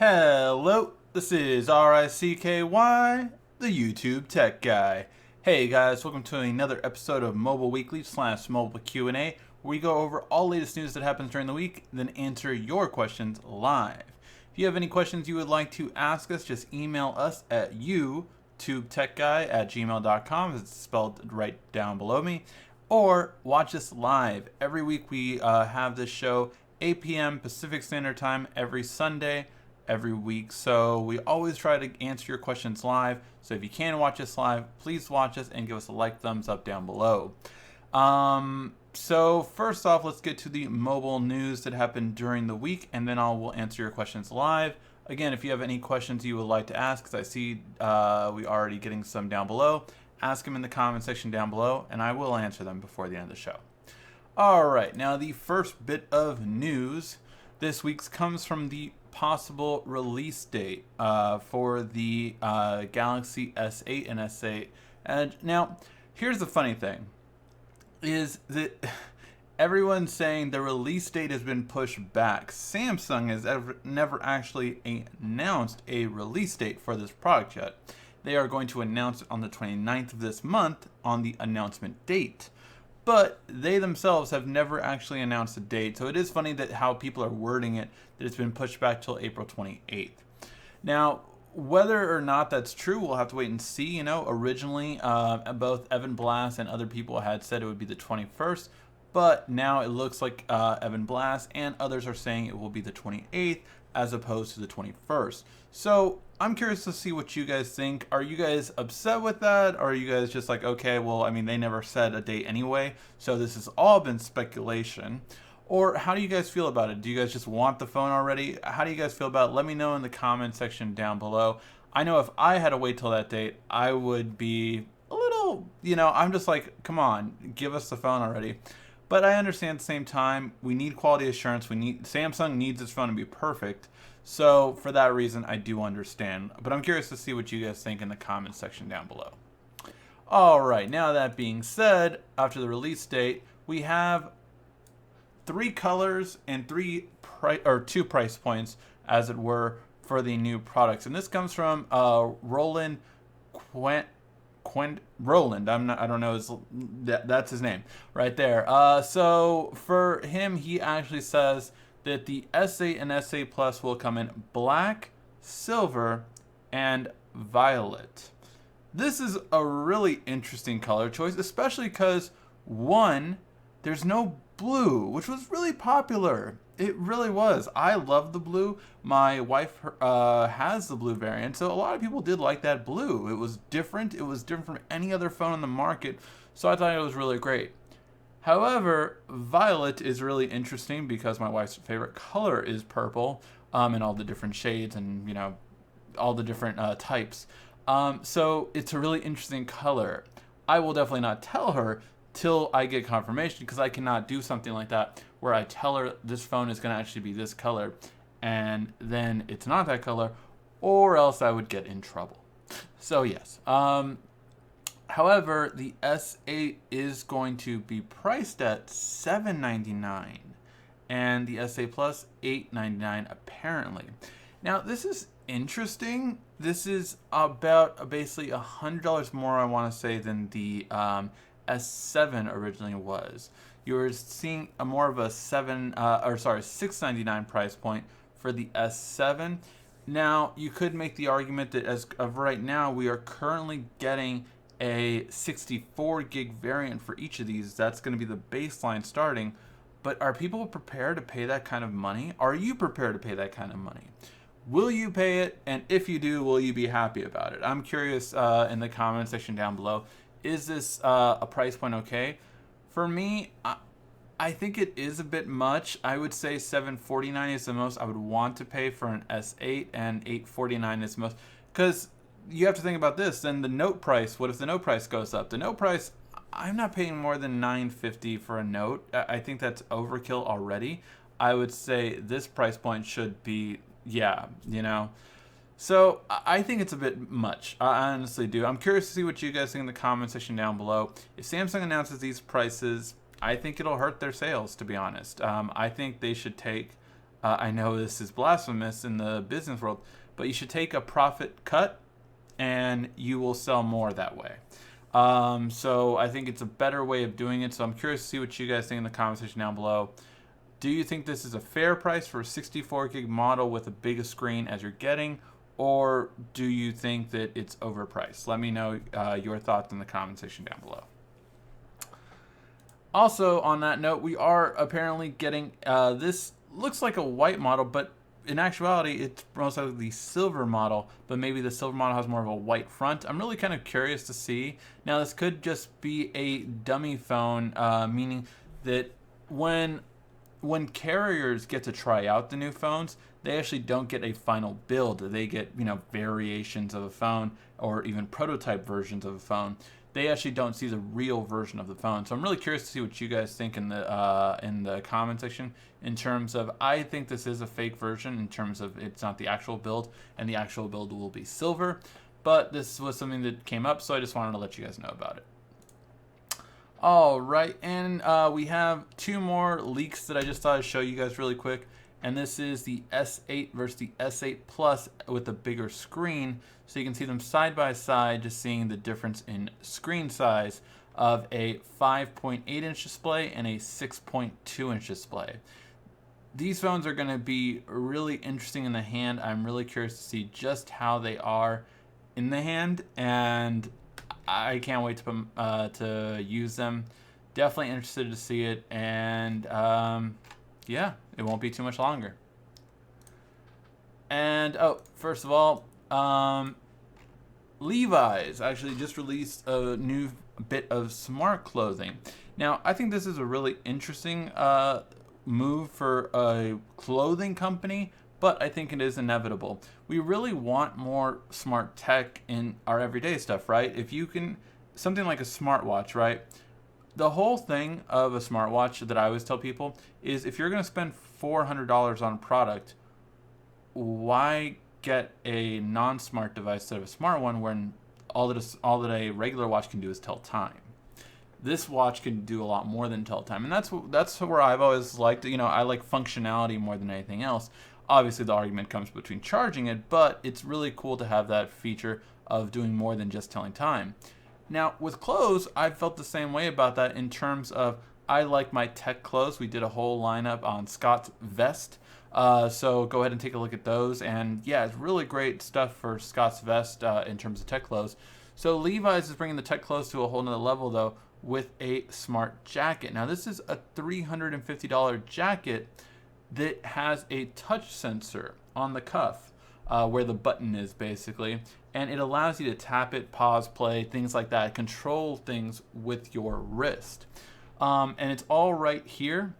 Hello, this is RICKY, the YouTube Tech Guy. Hey guys, welcome to another episode of Mobile Weekly / Mobile Q&A, where we go over all latest news that happens during the week, then answer your questions live. If you have any questions you would like to ask us, just email us at youtubetechguy@gmail.com, it's spelled right down below me, or watch us live. Every week we have this show 8 p.m. Pacific Standard Time every Sunday, every week. So we always try to answer your questions live. So if you can watch us live, please watch us and give us a like, thumbs up down below. So first off, let's get to the mobile news that happened during the week, and then we'll answer your questions live. Again, if you have any questions you would like to ask, because I see we already getting some down below, ask them in the comment section down below, and I will answer them before the end of the show. All right, now the first bit of news this week's comes from the possible release date for the Galaxy S8 and S8 Edge. Now, here's the funny thing, is that everyone's saying the release date has been pushed back. Samsung has never actually announced a release date for this product yet. They are going to announce it on the 29th of this month on the announcement date. But they themselves have never actually announced a date. So it is funny that how people are wording it, that it's been pushed back till April 28th. Now, whether or not that's true, we'll have to wait and see. You know, originally, both Evan Blass and other people had said it would be the 21st. But now it looks like Evan Blass and others are saying it will be the 28th as opposed to the 21st. So I'm curious to see what you guys think. Are you guys upset with that? Or are you guys just like, okay, well, I mean, they never said a date anyway, so this has all been speculation? Or how do you guys feel about it? Do you guys just want the phone already? How do you guys feel about it? Let me know in the comment section down below. I know if I had to wait till that date, I would be a little, I'm just like, come on, give us the phone already. But I understand at the same time, we need quality assurance. Samsung needs its phone to be perfect. So for that reason, I do understand. But I'm curious to see what you guys think in the comment section down below. All right, now that being said, after the release date, we have 3 colors and 2 price points, as it were, for the new products. And this comes from Roland Roland, I don't know that's his name right there. So for him, he actually says that the S8 and S8 Plus will come in black, silver, and violet. This is a really interesting color choice, especially because one, there's no blue, which was really popular. It really was. I love the blue. My wife has the blue variant, so a lot of people did like that blue. It was different. It was different from any other phone on the market, so I thought it was really great. However, violet is really interesting because my wife's favorite color is purple, in all the different shades and, all the different types. So it's a really interesting color. I will definitely not tell her till I get confirmation, because I cannot do something like that where I tell her this phone is going to actually be this color and then it's not that color, or else I would get in trouble. So yes. However, the S8 is going to be priced at $799 and the S8 Plus $899 apparently. Now this is interesting. This is about basically $100 more, I want to say, than the S7 originally was. You're seeing a more of a $699 price point for the S7. Now, you could make the argument that as of right now, we are currently getting a 64 gig variant for each of these. That's going to be the baseline starting. But are people prepared to pay that kind of money? Are you prepared to pay that kind of money? Will you pay it? And if you do, will you be happy about it? I'm curious in the comment section down below. Is this a price point okay? For me, I think it is a bit much. I would say $749 is the most I would want to pay for an S8, and $849 is the most. Because you have to think about this. Then the Note price, what if the Note price goes up? The Note price, I'm not paying more than $950 for a Note. I think that's overkill already. I would say this price point should be, So I think it's a bit much. I honestly do. I'm curious to see what you guys think in the comment section down below. If Samsung announces these prices, I think it'll hurt their sales, to be honest. I think they should take I know this is blasphemous in the business world, but you should take a profit cut and you will sell more that way. So I think it's a better way of doing it. So I'm curious to see what you guys think in the comment section down below. Do you think this is a fair price for a 64 gig model with a bigger screen as you're getting? Or do you think that it's overpriced? Let me know your thoughts in the comment section down below. Also, on that note, we are apparently getting, this looks like a white model, but in actuality, it's most likely the silver model, but maybe the silver model has more of a white front. I'm really kind of curious to see. Now, this could just be a dummy phone, meaning that when carriers get to try out the new phones, they actually don't get a final build. They get, variations of a phone or even prototype versions of a phone. They actually don't see the real version of the phone. So I'm really curious to see what you guys think in the comment section in terms of, I think this is a fake version in terms of it's not the actual build, and the actual build will be silver. But this was something that came up, so I just wanted to let you guys know about it. All right, and we have two more leaks that I just thought I'd show you guys really quick. And this is the S8 versus the S8 Plus with a bigger screen. So you can see them side by side, just seeing the difference in screen size of a 5.8-inch display and a 6.2-inch display. These phones are going to be really interesting in the hand. I'm really curious to see just how they are in the hand, and I can't wait to use them. Definitely interested to see it, and yeah, it won't be too much longer. And first of all, Levi's actually just released a new bit of smart clothing. Now, I think this is a really interesting move for a clothing company, but I think it is inevitable. We really want more smart tech in our everyday stuff, right? If you can, something like a smartwatch, right? The whole thing of a smartwatch that I always tell people is, if you're going to spend $400 on a product, why get a non-smart device instead of a smart one when all that a regular watch can do is tell time? This watch can do a lot more than tell time, and that's where I've always liked. I like functionality more than anything else. Obviously, the argument comes between charging it, but it's really cool to have that feature of doing more than just telling time. Now, with clothes, I felt the same way about that in terms of, I like my tech clothes. We did a whole lineup on Scott's Vest. So go ahead and take a look at those. And yeah, it's really great stuff for Scott's Vest in terms of tech clothes. So Levi's is bringing the tech clothes to a whole nother level, though, with a smart jacket. Now, this is a $350 jacket that has a touch sensor on the cuff, where the button is basically, and it allows you to tap it, pause, play, things like that, control things with your wrist. And it's all right here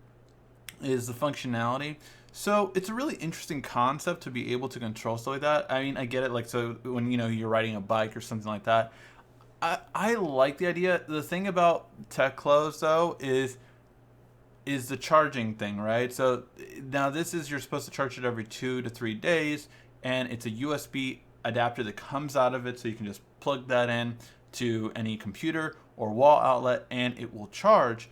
is the functionality. So it's a really interesting concept to be able to control stuff like that. I mean, I get it, like, so when you're riding a bike or something like that, I like the idea. The thing about tech clothes, though, is the charging thing, right? So now this is, you're supposed to charge it every 2 to 3 days, and it's a USB adapter that comes out of it, so you can just plug that in to any computer or wall outlet and it will charge.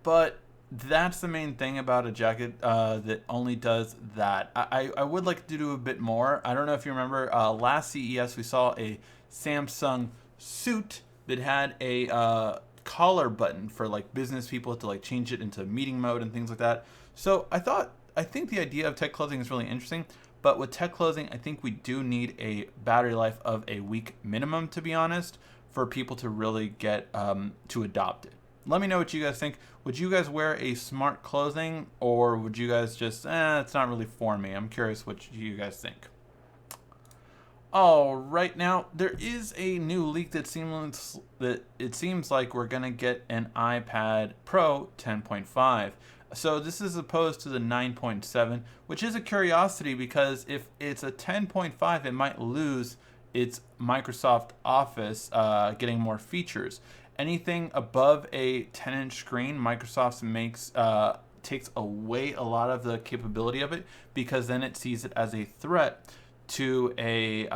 But that's the main thing about a jacket that only does that. I would like to do a bit more. I don't know if you remember, last CES we saw a Samsung suit that had a collar button for like business people to like change it into meeting mode and things like that. So I think the idea of tech clothing is really interesting, but with tech clothing, I think we do need a battery life of a week minimum, to be honest, for people to really get to adopt it. Let me know what you guys think. Would you guys wear a smart clothing, or would you guys just, it's not really for me? I'm curious what you guys think. All right, now there is a new leak that it seems like we're gonna get an iPad Pro 10.5. So this is opposed to the 9.7, which is a curiosity because if it's a 10.5, it might lose its Microsoft Office getting more features. Anything above a 10-inch screen, Microsoft takes away a lot of the capability of it, because then it sees it as a threat to a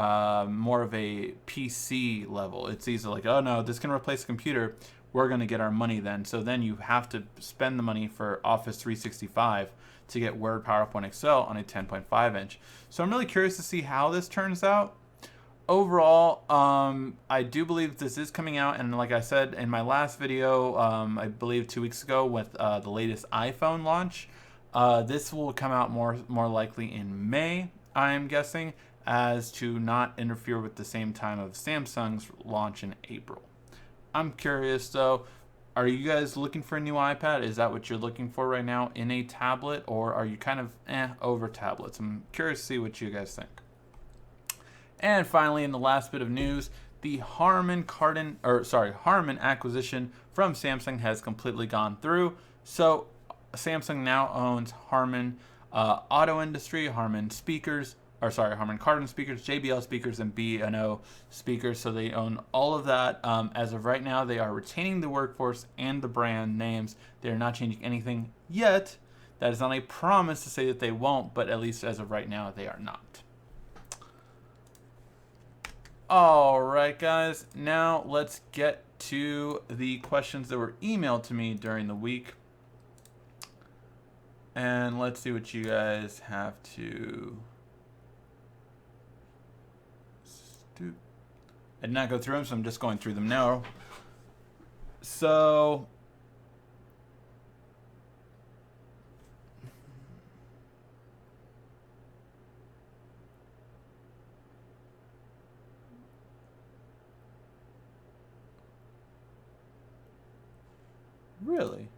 more of a PC level. It sees it like, oh no, this can replace a computer. we're going to get our money then. So then you have to spend the money for Office 365 to get Word, PowerPoint, Excel on a 10.5 inch. So I'm really curious to see how this turns out. Overall, I do believe this is coming out, and like I said in my last video, I believe 2 weeks ago with the latest iPhone launch, this will come out more likely in May, I'm guessing, as to not interfere with the same time of Samsung's launch in April. I'm curious though, are you guys looking for a new iPad? Is that what you're looking for right now in a tablet, or are you kind of over tablets? I'm curious to see what you guys think. And finally, in the last bit of news, the Harman acquisition from Samsung has completely gone through. So Samsung now owns Harman Auto Industry, Harman speakers, Harman Kardon speakers, JBL speakers, and B&O speakers. So they own all of that. As of right now, they are retaining the workforce and the brand names. They are not changing anything yet. That is not a promise to say that they won't, but at least as of right now, they are not. All right, guys. Now let's get to the questions that were emailed to me during the week. And let's see what you guys have to do. I did not go through them, so I'm just going through them now. So really?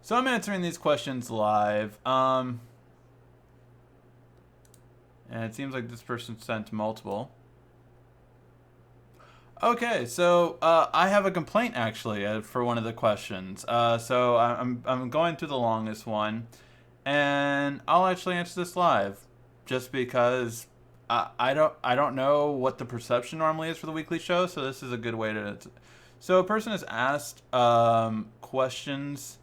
So I'm answering these questions live. And it seems like this person sent multiple. Okay, so I have a complaint actually for one of the questions. So I'm going through the longest one, and I'll actually answer this live, just because I don't know what the perception normally is for the weekly show. So this is a good way to. So a person has asked questions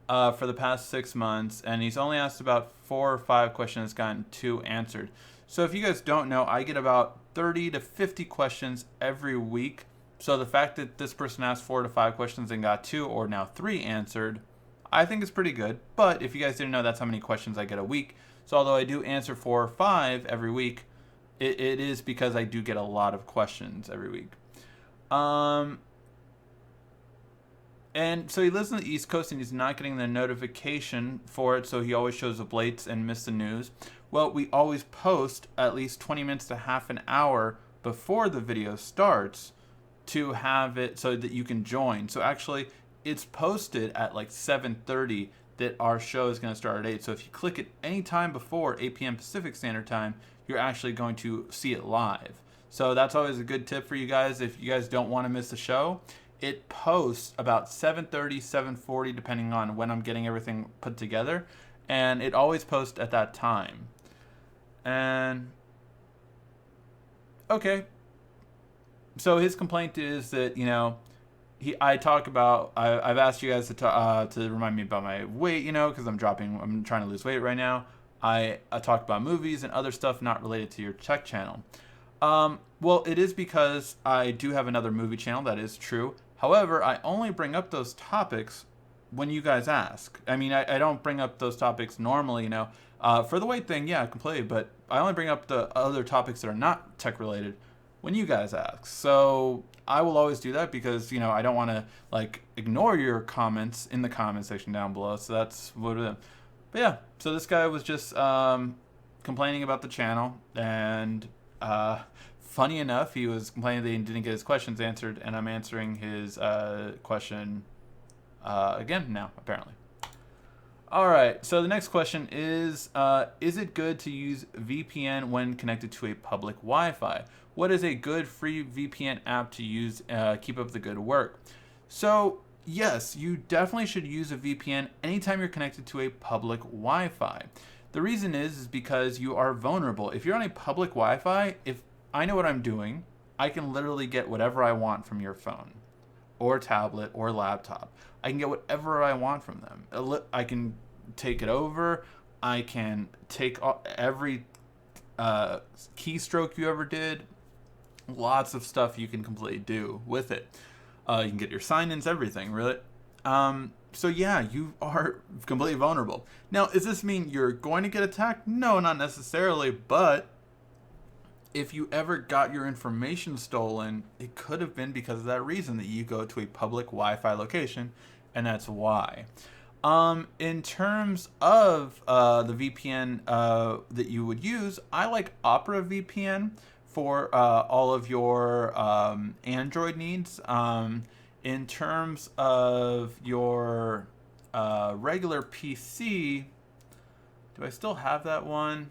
for the past 6 months, and he's only asked about 4 or 5 questions, gotten 2 answered. So if you guys don't know, I get about 30 to 50 questions every week. So the fact that this person asked 4 to 5 questions and got 2 or now 3 answered, I think is pretty good. But if you guys didn't know, that's how many questions I get a week. So although I do answer 4 or 5 every week, it is because I do get a lot of questions every week. And so he lives on the East Coast and he's not getting the notification for it, so he always shows up late and misses the news. Well, we always post at least 20 minutes to half an hour before the video starts to have it so that you can join. So actually, it's posted at like 7:30 that our show is going to start at 8. So if you click it any time before 8 p.m. Pacific Standard Time, you're actually going to see it live. So that's always a good tip for you guys if you guys don't want to miss the show. It posts about 7:30, 7:40, depending on when I'm getting everything put together. And it always posts at that time. And, okay. So his complaint is that, you know, I've asked you guys to remind me about my weight, you know, because I'm trying to lose weight right now. I talk about movies and other stuff not related to your tech channel. Well, it is because I do have another movie channel, that is true. However, I only bring up those topics when you guys ask. I mean, I don't bring up those topics normally, you know. For the weight thing, yeah, completely. But I only bring up the other topics that are not tech related when you guys ask. So I will always do that because, you know, I don't want to, like, ignore your comments in the comment section down below. So that's what it is. But yeah, so this guy was just complaining about the channel. And funny enough, he was complaining that he didn't get his questions answered, and I'm answering his question again now, apparently. All right, so the next question is it good to use VPN when connected to a public Wi-Fi? What is a good free VPN app to use, keep up the good work? So, yes, you definitely should use a VPN anytime you're connected to a public Wi-Fi. The reason is because you are vulnerable. If you're on a public Wi-Fi, if I know what I'm doing, I can literally get whatever I want from your phone or tablet or laptop. I can get whatever I want from them. I can take it over. I can take every keystroke you ever did. Lots of stuff you can completely do with it. You can get your sign-ins, everything, really. So yeah, you are completely vulnerable. Now, does this mean you're going to get attacked? No, not necessarily, but if you ever got your information stolen, it could have been because of that reason that you go to a public Wi-Fi location, and that's why. In terms of the VPN that you would use, I like Opera VPN for all of your Android needs. In terms of your regular PC, do I still have that one?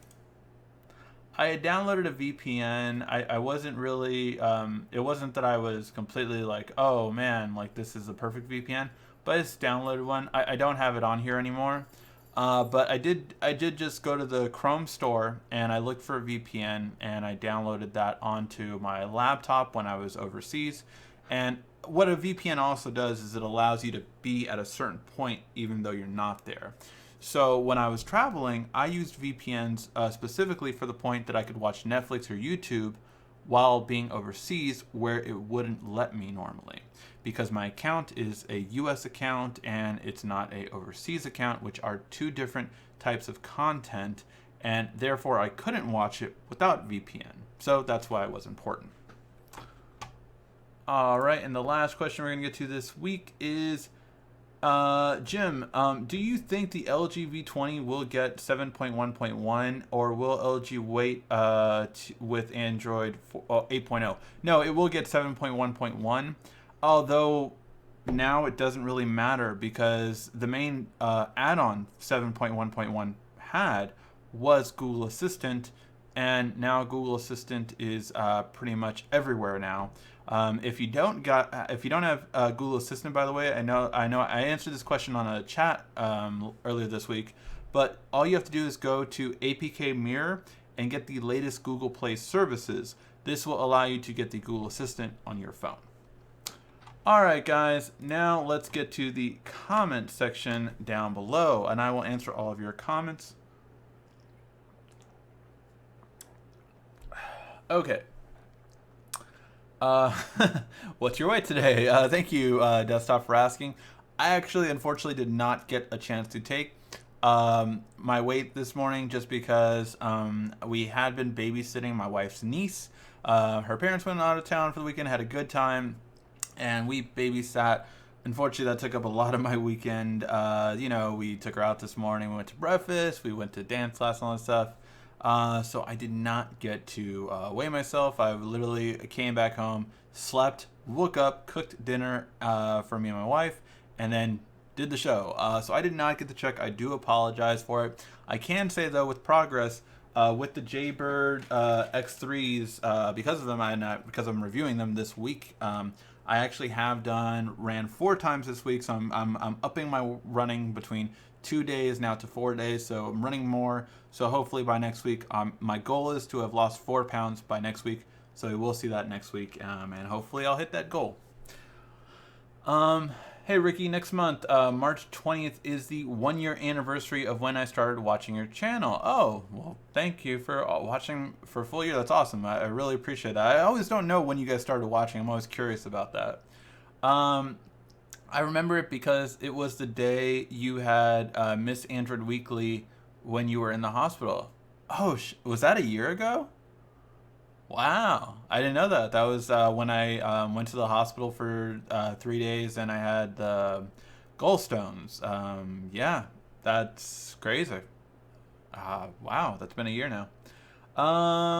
I had downloaded a VPN. I wasn't really, it wasn't that I was completely like, oh man, like this is the perfect VPN, but I just downloaded one. I don't have it on here anymore. But I did just go to the Chrome store and I looked for a VPN and I downloaded that onto my laptop when I was overseas. And what a VPN also does is it allows you to be at a certain point even though you're not there. So when I was traveling, I used VPNs specifically for the point that I could watch Netflix or YouTube while being overseas where it wouldn't let me normally. Because my account is a US account and it's not a overseas account, which are two different types of content, and therefore I couldn't watch it without VPN. So that's why it was important. All right, and the last question we're going to get to this week is, Jim, do you think the LG V20 will get 7.1.1 or will LG wait with Android 8.0? No, it will get 7.1.1, although now it doesn't really matter because the main add-on 7.1.1 had was Google Assistant, and now Google Assistant is pretty much everywhere now. If you don't have Google Assistant, by the way, I know I answered this question on a chat earlier this week, but all you have to do is go to APK Mirror and get the latest Google Play services. This will allow you to get the Google Assistant on your phone. All right, guys, now let's get to the comment section down below, and I will answer all of your comments. Okay. What's your weight today? Thank you, Desktop, for asking. I actually, unfortunately, did not get a chance to take my weight this morning just because we had been babysitting my wife's niece. Her parents went out of town for the weekend, had a good time, and we babysat. Unfortunately, that took up a lot of my weekend. We took her out this morning. We went to breakfast. We went to dance class and all that stuff. So I did not get to weigh myself. I literally came back home, slept, woke up, cooked dinner for me and my wife, and then did the show. So I did not get to check. I do apologize for it. I can say, though, with progress, with the Jaybird X3s, because of them, because I'm reviewing them this week, I actually ran 4 times this week, so I'm upping my running between 2 days now to 4 days, so I'm running more. So hopefully by next week, my goal is to have lost 4 pounds by next week. So we will see that next week, and hopefully I'll hit that goal. Hey Ricky, next month, March 20th is the 1-year anniversary of when I started watching your channel. Oh, well, thank you for watching for a full year. That's awesome. I really appreciate that. I always don't know when you guys started watching. I'm always curious about that. I remember it because it was the day you had Miss Android Weekly when you were in the hospital. Oh, was that a year ago? Wow, I didn't know that. That was when I went to the hospital for 3 days and I had the gallstones. Yeah, that's crazy. Wow, that's been a year now.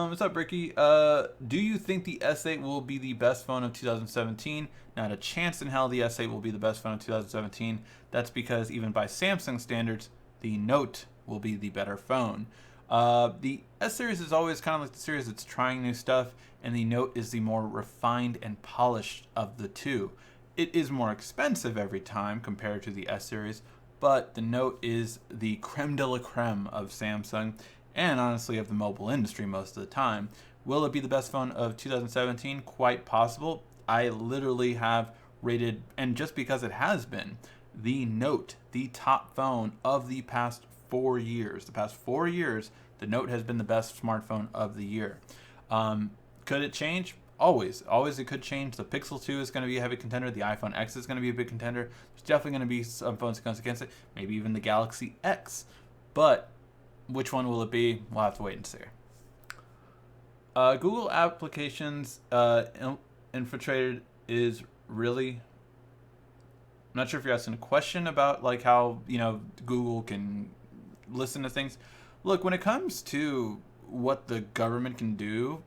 What's up, Ricky? Do you think the S8 will be the best phone of 2017? Not a chance in hell the S8 will be the best phone of 2017. That's because even by Samsung standards, the Note will be the better phone. The S series is always kind of like the series that's trying new stuff, and the Note is the more refined and polished of the two. It is more expensive every time compared to the S series, but the Note is the creme de la creme of Samsung, and honestly of the mobile industry most of the time. Will it be the best phone of 2017? Quite possible. I literally have rated, and just because it has been, the Note the top phone of the past 4 years. The past 4 years, the Note has been the best smartphone of the year. Could it change? always it could change. The Pixel 2 is going to be a heavy contender. The iPhone X is going to be a big contender. There's definitely going to be some phones against it. Maybe even the Galaxy X. But which one will it be? We'll have to wait and see. Google applications infiltrated is really... I'm not sure if you're asking a question about like how, you know, Google can listen to things. Look, when it comes to what the government can do,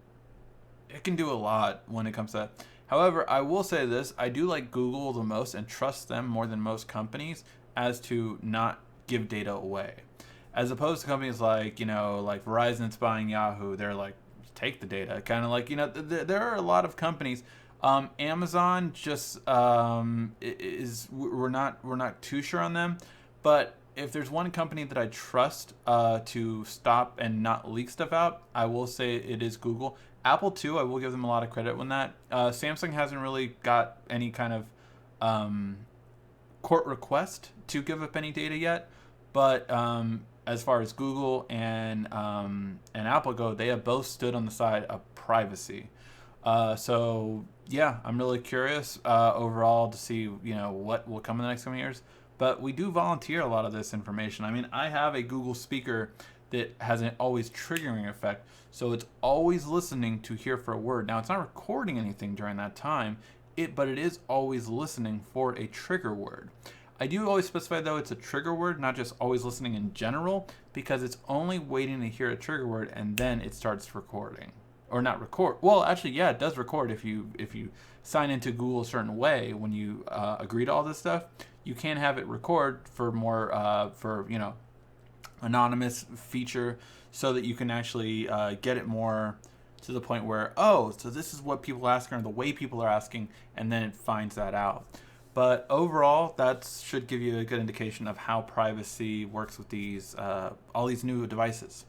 it can do a lot when it comes to that. However, I will say this, I do like Google the most and trust them more than most companies as to not give data away. As opposed to companies like, you know, like Verizon's buying Yahoo, they're like, take the data. Kind of like, you know, there are a lot of companies. Amazon just we're not too sure on them, but if there's one company that I trust to stop and not leak stuff out, I will say it is Google. Apple too, I will give them a lot of credit when that. Samsung hasn't really got any kind of court request to give up any data yet, but as far as Google and Apple go, they have both stood on the side of privacy. So yeah, I'm really curious overall to see, you know, what will come in the next coming years. But we do volunteer a lot of this information. I mean, I have a Google speaker that has an always triggering effect, so it's always listening to hear for a word. Now, it's not recording anything during that time, but it is always listening for a trigger word. I do always specify, though, it's a trigger word, not just always listening in general, because it's only waiting to hear a trigger word and then it starts recording. Or not record. Well, actually, yeah, it does record if you sign into Google a certain way when you agree to all this stuff. You can have it record for more you know, anonymous feature, so that you can actually get it more to the point where, oh, so this is what people are asking or the way people are asking, and then it finds that out. But overall, that should give you a good indication of how privacy works with these all these new devices.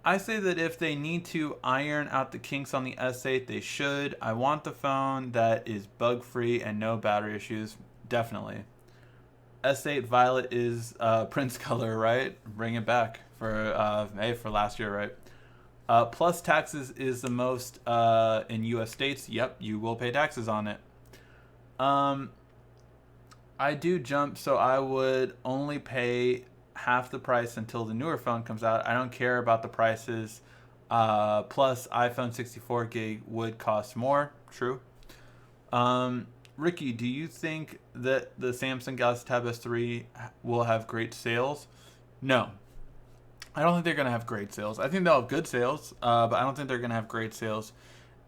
I say that if they need to iron out the kinks on the S8, they should. I want the phone that is bug-free and no battery issues. Definitely. S8 Violet is Prince color, right? Bring it back for for last year, right? Plus taxes is the most in U.S. states. Yep, you will pay taxes on it. I do jump, so I would only pay half the price until the newer phone comes out. I don't care about the prices. Plus, iPhone 64 gig would cost more. True. Ricky, do you think that the Samsung Galaxy Tab S3 will have great sales? No. I don't think they're going to have great sales. I think they'll have good sales, but I don't think they're going to have great sales.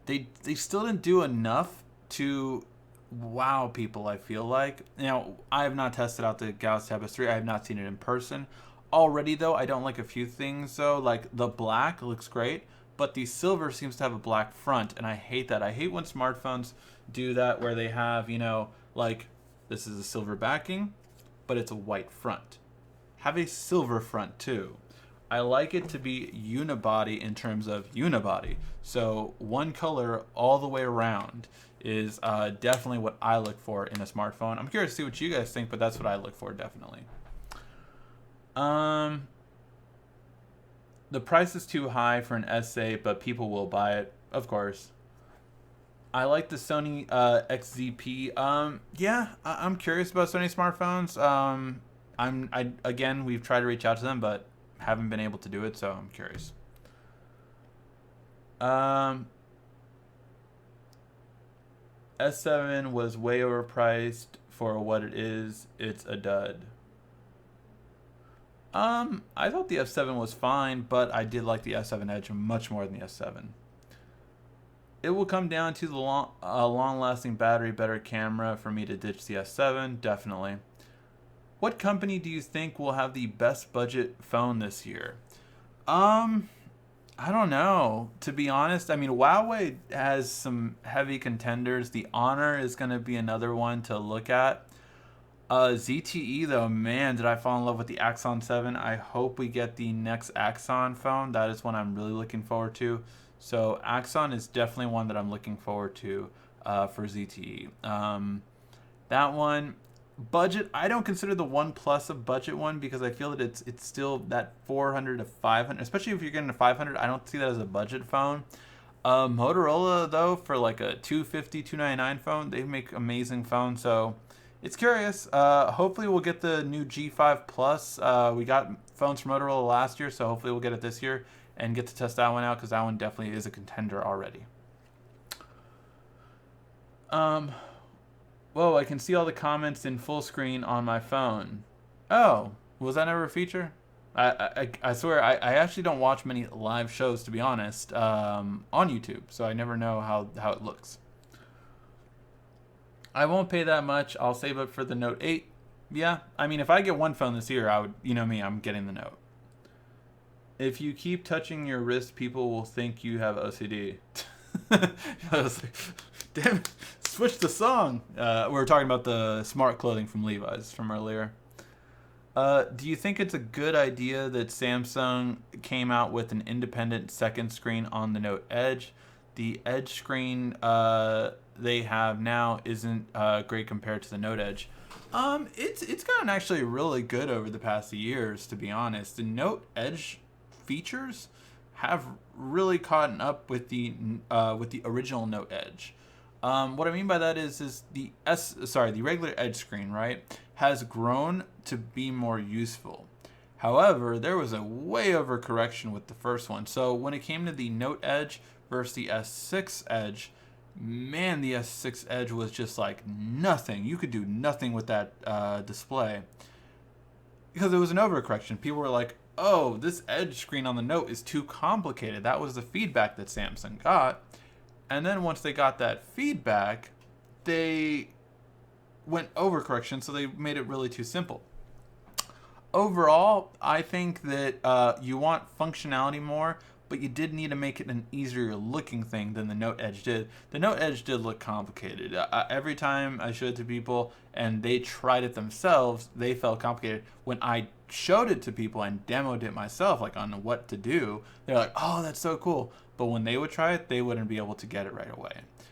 They still didn't do enough to wow people, I feel like. Now, I have not tested out the Galaxy Tab S3. I have not seen it in person. Already, though, I don't like a few things, though. Like, the black looks great, but the silver seems to have a black front, and I hate that. I hate when smartphones do that, where they have, you know, like, this is a silver backing, but it's a white front. Have a silver front, too. I like it to be unibody in terms of unibody. So one color all the way around is definitely what I look for in a smartphone. I'm curious to see what you guys think, but that's what I look for, definitely. The price is too high for an S8, but people will buy it, of course. I like the Sony XZP. Yeah, I'm curious about Sony smartphones. Again, we've tried to reach out to them, but haven't been able to do it, so I'm curious. S7 was way overpriced for what it is. It's a dud. I thought the S7 was fine, but I did like the S7 Edge much more than the S7. It will come down to the long-lasting battery, better camera for me to ditch the S7, definitely. What company do you think will have the best budget phone this year? I don't know. To be honest, I mean, Huawei has some heavy contenders. The Honor is going to be another one to look at. ZTE, though, man, did I fall in love with the Axon 7. I hope we get the next Axon phone. That is one I'm really looking forward to. So Axon is definitely one that I'm looking forward to for ZTE. That one, Budget, I don't consider the One Plus a budget one because I feel that it's still that 400 to 500, especially if you're getting a 500. I don't see that as a budget phone. Motorola though, for like a 250, 299 phone, they make amazing phones. So it's curious. Hopefully we'll get the new G5 Plus. We got phones from Motorola last year, so hopefully we'll get it this year and get to test that one out because that one definitely is a contender already. Um, Whoa, I can see all the comments in full screen on my phone. Oh, was that ever a feature? I swear, I actually don't watch many live shows, to be honest, on YouTube, so I never know how it looks. I won't pay that much. I'll save up for the Note 8. Yeah, I mean, if I get one phone this year, I would, you know me, I'm getting the Note. If you keep touching your wrist, people will think you have OCD. I was like, damn it, switch the song. We were talking about the smart clothing from Levi's from earlier. Do you think it's a good idea that Samsung came out with an independent second screen on the Note Edge? The Edge screen they have now isn't great compared to the Note Edge. It's gotten actually really good over the past years, to be honest. The Note Edge features have really caught up with the original Note Edge. What I mean by that is the regular Edge screen, right, has grown to be more useful. However, there was a way overcorrection with the first one. So when it came to the Note Edge versus the S6 Edge, man, the S6 Edge was just like nothing. You could do nothing with that display because it was an overcorrection. People were like, oh, this Edge screen on the Note is too complicated. That was the feedback that Samsung got. And then once they got that feedback, they went overcorrection, so they made it really too simple. Overall, I think that you want functionality more, but you did need to make it an easier looking thing than the Note Edge did. The Note Edge did look complicated. Every time I showed it to people and they tried it themselves, they felt complicated. When I showed it to people and demoed it myself, like on what to do, they're like, oh, that's so cool. But when they would try it, they wouldn't be able to get it right away.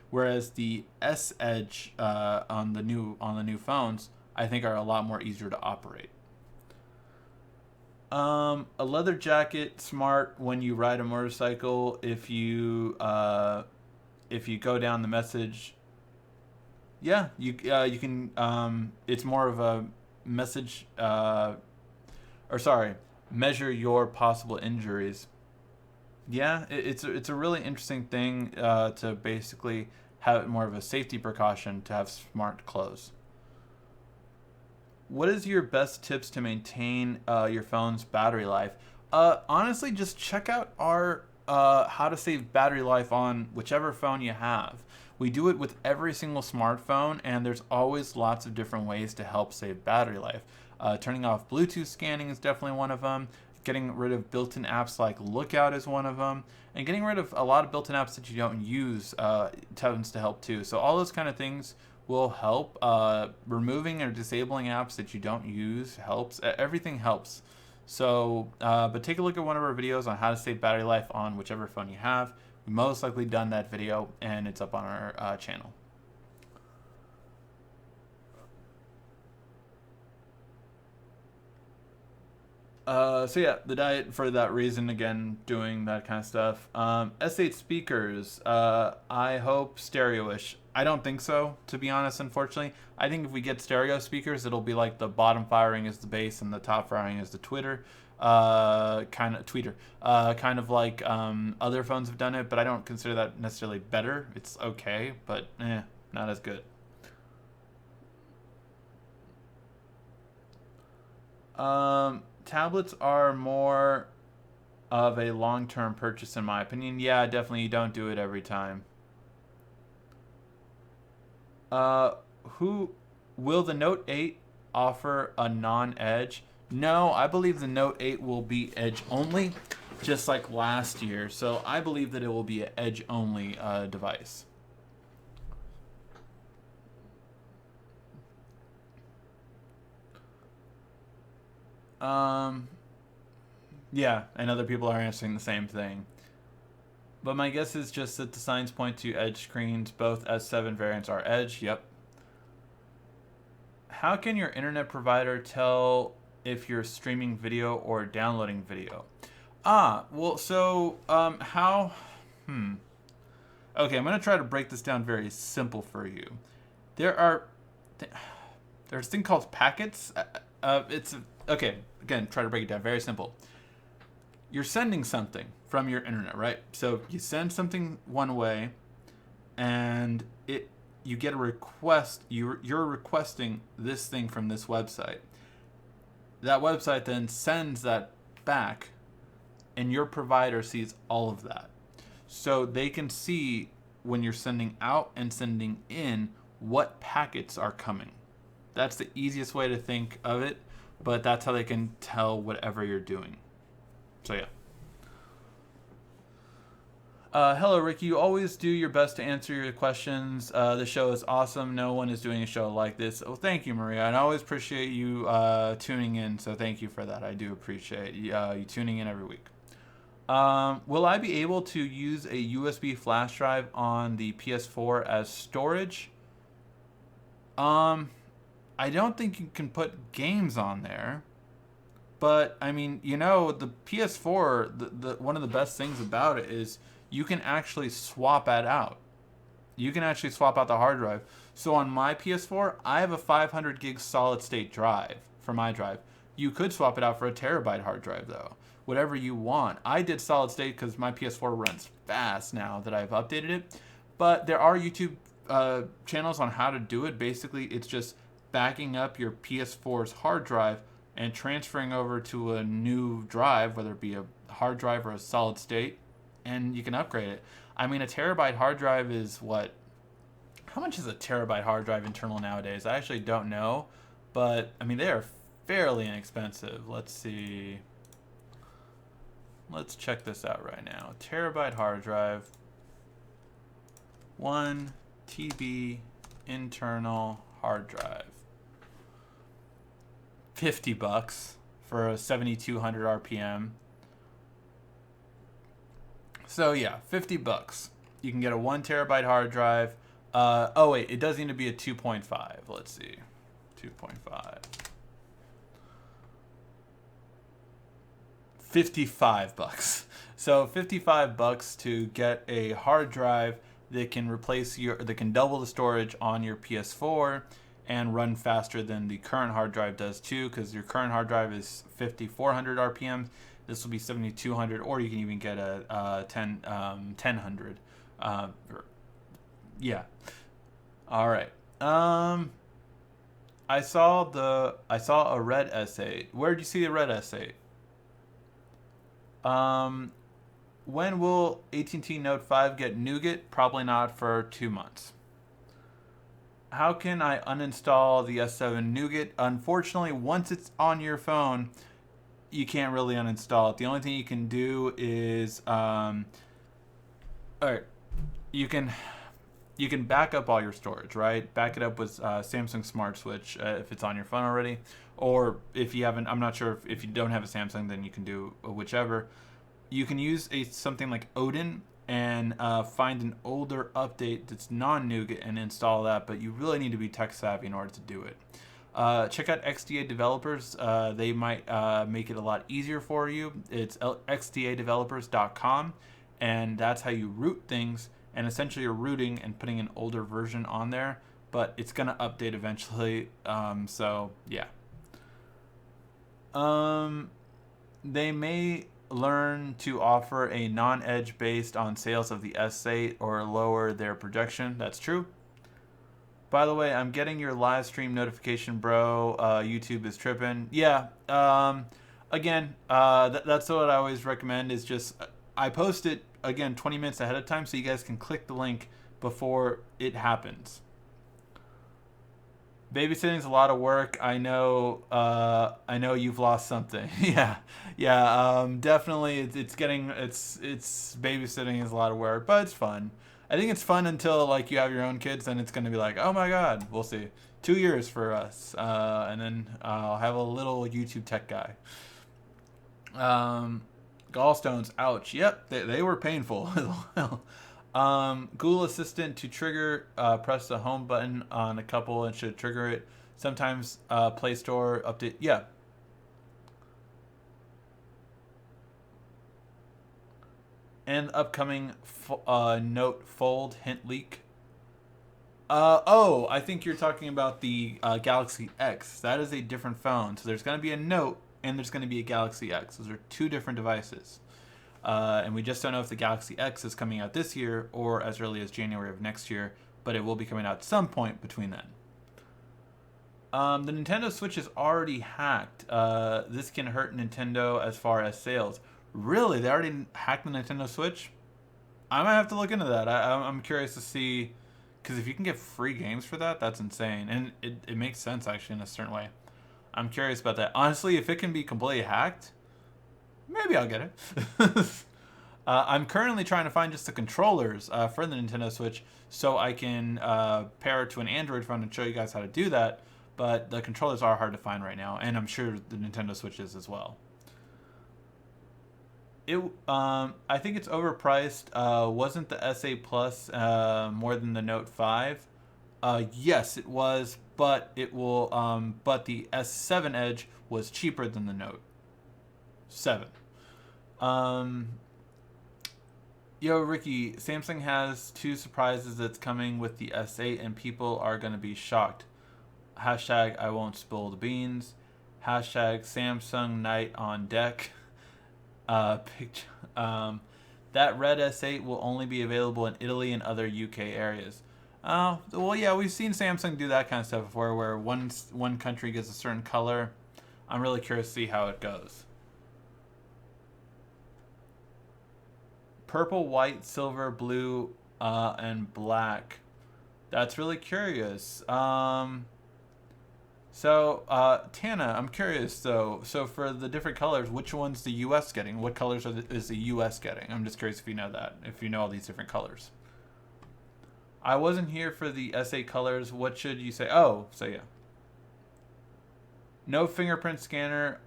Whereas the S Edge on the new phones, I think are a lot more easier to operate. A leather jacket, smart when you ride a motorcycle. If you go down the message, yeah, you can. It's more of a message, measure your possible injuries. Yeah, it's a really interesting thing to basically have more of a safety precaution to have smart clothes. What is your best tips to maintain your phone's battery life? Honestly, just check out our how to save battery life on whichever phone you have. We do it with every single smartphone, and there's always lots of different ways to help save battery life. Turning off Bluetooth scanning is definitely one of them. Getting rid of built-in apps like Lookout is one of them. And getting rid of a lot of built-in apps that you don't use tends to help too. So all those kind of things will help. Removing or disabling apps that you don't use helps. Everything helps. So, but take a look at one of our videos on how to save battery life on whichever phone you have. We've most likely done that video, and it's up on our channel. So yeah, the diet for that reason, again, doing that kind of stuff. S8 speakers, I hope stereo-ish. I don't think so, to be honest, unfortunately. I think if we get stereo speakers, it'll be like the bottom firing is the bass and the top firing is the tweeter. Kind of like other phones have done it, but I don't consider that necessarily better. It's okay, but not as good. Tablets are more of a long-term purchase in my opinion. Yeah, definitely you don't do it every time. Who will the Note 8 offer a non-Edge? No, I believe the Note 8 will be Edge only, just like last year. So I believe that it will be an Edge only device. Yeah, and other people are answering the same thing. But my guess is just that the signs point to Edge screens. Both S7 variants are Edge. Yep. How can your internet provider tell if you're streaming video or downloading video? Well, so how? Hmm. Okay, I'm gonna try to break this down very simple for you. There are there's a thing called packets. It's okay. Again, try to break it down very simple. You're sending something from your internet, right? So you send something one way, and you get a request. You're requesting this thing from this website. That website then sends that back, and your provider sees all of that. So they can see when you're sending out and sending in what packets are coming. That's the easiest way to think of it, but that's how they can tell whatever you're doing. So yeah. Hello, Ricky. You always do your best to answer your questions. The show is awesome. No one is doing a show like this. Oh, thank you, Maria. And I always appreciate you tuning in. So thank you for that. I do appreciate you tuning in every week. Will I be able to use a USB flash drive on the PS4 as storage? I don't think you can put games on there. But I mean, the PS4, the one of the best things about it is you can actually swap it out. You can actually swap out the hard drive. So on my PS4, I have a 500 gig solid state drive for my drive. You could swap it out for a terabyte hard drive though. Whatever you want. I did solid state because my PS4 runs fast now that I've updated it. But there are YouTube channels on how to do it. Basically, it's just backing up your PS4's hard drive and transferring over to a new drive, whether it be a hard drive or a solid state, and you can upgrade it. I mean, a terabyte hard drive is what? How much is a terabyte hard drive internal nowadays? I actually don't know, but I mean, they are fairly inexpensive. Let's see. Let's check this out right now. Terabyte hard drive. 1 TB internal hard drive. $50 for a 7200 RPM. So yeah, $50. You can get a 1 terabyte hard drive. Oh wait, it does need to be a 2.5. Let's see, 2.5. $55. So $55 to get a hard drive that can that can double the storage on your PS4 and run faster than the current hard drive does too, because your current hard drive is 5400 RPM. This will be 7200, or you can even get a 1000. Yeah. All right. I saw a red essay. Where did you see the red essay? When will AT&T Note 5 get Nougat? Probably not for 2 months. How can I uninstall the S7 Nougat? Unfortunately, once it's on your phone, you can't really uninstall it. The only thing you can do is, you can back up all your storage, right? Back it up with Samsung Smart Switch if it's on your phone already, or if you haven't. I'm not sure if you don't have a Samsung, then you can do whichever. You can use something like Odin and find an older update that's non-Nougat and install that, but you really need to be tech savvy in order to do it. Check out XDA developers. They might make it a lot easier for you. It's xdadevelopers.com, and that's how you root things. And essentially you're rooting and putting an older version on there, but it's going to update eventually. So yeah. They may learn to offer a non-edge based on sales of the S8 or lower their projection. That's true. By the way, I'm getting your live stream notification, bro. YouTube is tripping. Yeah. Again, that's what I always recommend is just I post it again 20 minutes ahead of time so you guys can click the link before it happens. Babysitting is a lot of work. I know you've lost something. Yeah. Definitely. It's babysitting is a lot of work, but it's fun. I think it's fun until like you have your own kids, and it's gonna be like, oh my god, we'll see. 2 years for us, and then I'll have a little YouTube tech guy. Gallstones, ouch. Yep, they were painful. Google Assistant to trigger, press the home button on a couple and should trigger it. Sometimes Play Store update. Yeah. And upcoming Note Fold hint leak. I think you're talking about the Galaxy X. That is a different phone. So there's going to be a Note and there's going to be a Galaxy X. Those are two different devices. And we just don't know if the Galaxy X is coming out this year or as early as January of next year, but it will be coming out at some point between then. The Nintendo Switch is already hacked. This can hurt Nintendo as far as sales. Really? They already hacked the Nintendo Switch? I might have to look into that. I'm curious to see, because if you can get free games for that, that's insane. And it makes sense, actually, in a certain way. I'm curious about that. Honestly, if it can be completely hacked, maybe I'll get it. I'm currently trying to find just the controllers for the Nintendo Switch so I can pair it to an Android phone and show you guys how to do that. But the controllers are hard to find right now, and I'm sure the Nintendo Switch is as well. I think it's overpriced. Wasn't the SA Plus more than the Note 5? Yes, it was, but it will. But the S7 Edge was cheaper than the Note 7. Yo, Ricky, Samsung has two surprises that's coming with the S8, and people are gonna be shocked. Hashtag I won't spill the beans. Hashtag Samsung night on deck. Picture. That red S8 will only be available in Italy and other UK areas. Well, yeah, we've seen Samsung do that kind of stuff before, where one country gets a certain color. I'm really curious to see how it goes. Purple, white, silver, blue, and black. That's really curious. Tana, I'm curious though. So for the different colors, which one's the U.S. getting? What colors is the U.S. getting? I'm just curious if you know that. If you know all these different colors. I wasn't here for the S8 colors. What should you say? Oh, so yeah. No fingerprint scanner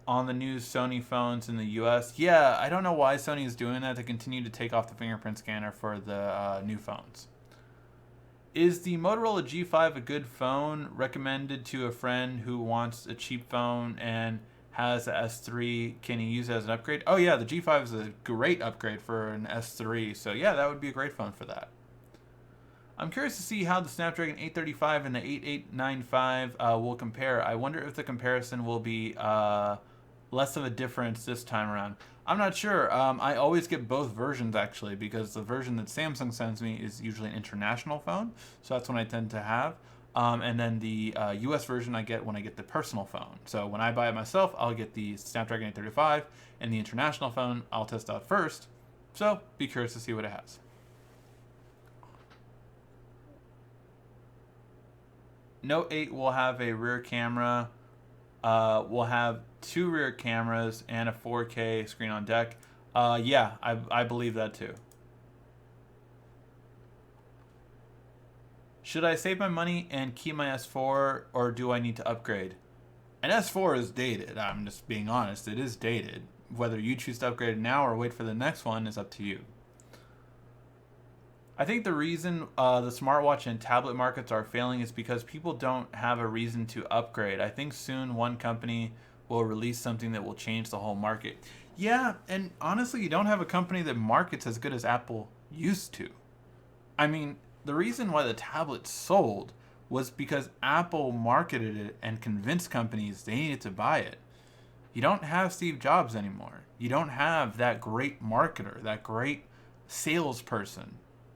on the new Sony phones in the U.S. Yeah, I don't know why Sony is doing that to continue to take off the fingerprint scanner for the new phones. Is the Motorola G5 a good phone? Recommended to a friend who wants a cheap phone and has a S3. Can he use it as an upgrade? Oh yeah, the G5 is a great upgrade for an S3. So yeah, that would be a great phone for that. I'm curious to see how the Snapdragon 835 and the 8895 will compare. I wonder if the comparison will be less of a difference this time around. I'm not sure. I always get both versions actually, because the version that Samsung sends me is usually an international phone, so that's what I tend to have. And then the US version I get when I get the personal phone. So when I buy it myself, I'll get the Snapdragon 835, and the international phone I'll test out first. So be curious to see what it has. Note 8 will have a rear camera. We'll have two rear cameras and a 4K screen on deck. Yeah, I believe that too. Should I save my money and keep my S4, or do I need to upgrade? An S4 is dated. I'm just being honest. It is dated. Whether you choose to upgrade it now or wait for the next one is up to you. I think the reason the smartwatch and tablet markets are failing is because people don't have a reason to upgrade. I think soon one company will release something that will change the whole market. Yeah, and honestly, you don't have a company that markets as good as Apple used to. I mean, the reason why the tablet sold was because Apple marketed it and convinced companies they needed to buy it. You don't have Steve Jobs anymore. You don't have that great marketer, that great salesperson.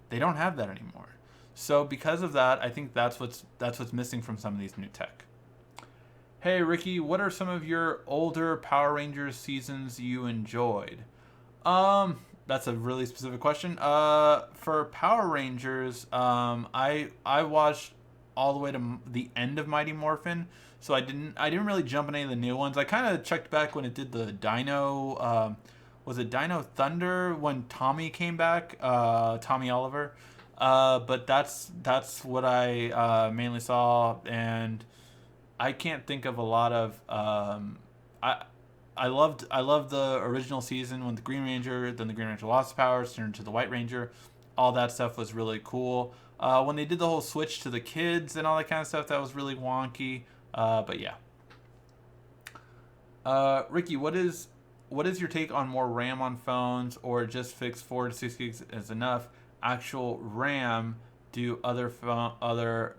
They don't have that anymore. So because of that, I think that's what's missing from some of these new tech. Hey Ricky, what are some of your older Power Rangers seasons you enjoyed? That's a really specific question. For Power Rangers, I watched all the way to the end of Mighty Morphin, so I didn't really jump on any of the new ones. I kind of checked back when it did the Dino. Was it Dino Thunder when Tommy came back? Tommy Oliver. But that's what I mainly saw, and I can't think of a lot of. I loved the original season when the Green Ranger, then the Green Ranger lost powers, turned into the White Ranger. all that stuff was really cool. When they did the whole switch to the kids and all that kind of stuff, that was really wonky. But yeah. Ricky, what is your take on more RAM on phones, or just fix 4 to 6 gigs is enough? Actual RAM, do other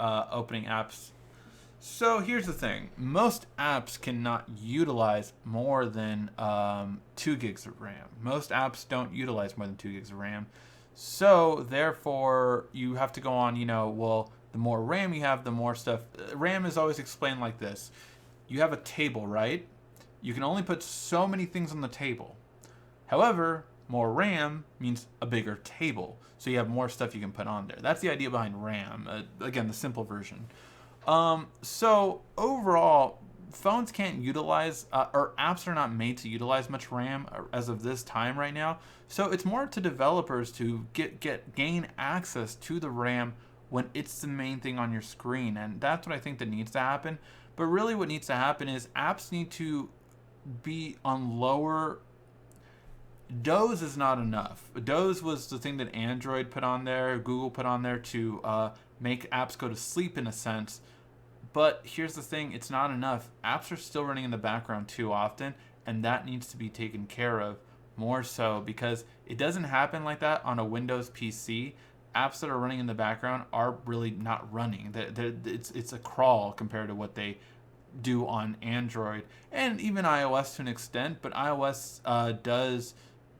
opening apps. So here's the thing: most apps cannot utilize more than 2 gigs of RAM. Most apps don't utilize more than 2 gigs of RAM. So therefore, you have to go on. Well, the more RAM you have, the more stuff. RAM is always explained like this: you have a table, right? You can only put so many things on the table. However, more RAM means a bigger table, so you have more stuff you can put on there. That's the idea behind RAM. Again, the simple version. So overall, phones can't utilize, or apps are not made to utilize much RAM as of this time right now. So it's more to developers to gain access to the RAM when it's the main thing on your screen, and that's what I think that needs to happen. But really, what needs to happen is apps need to be on lower. Doze is not enough. Doze was the thing that Android put on there, Google put on there to make apps go to sleep in a sense. But here's the thing, it's not enough. Apps are still running in the background too often, and that needs to be taken care of more so, because it doesn't happen like that on a Windows PC. Apps that are running in the background are really not running. It's a crawl compared to what they do on Android and even iOS to an extent, but iOS does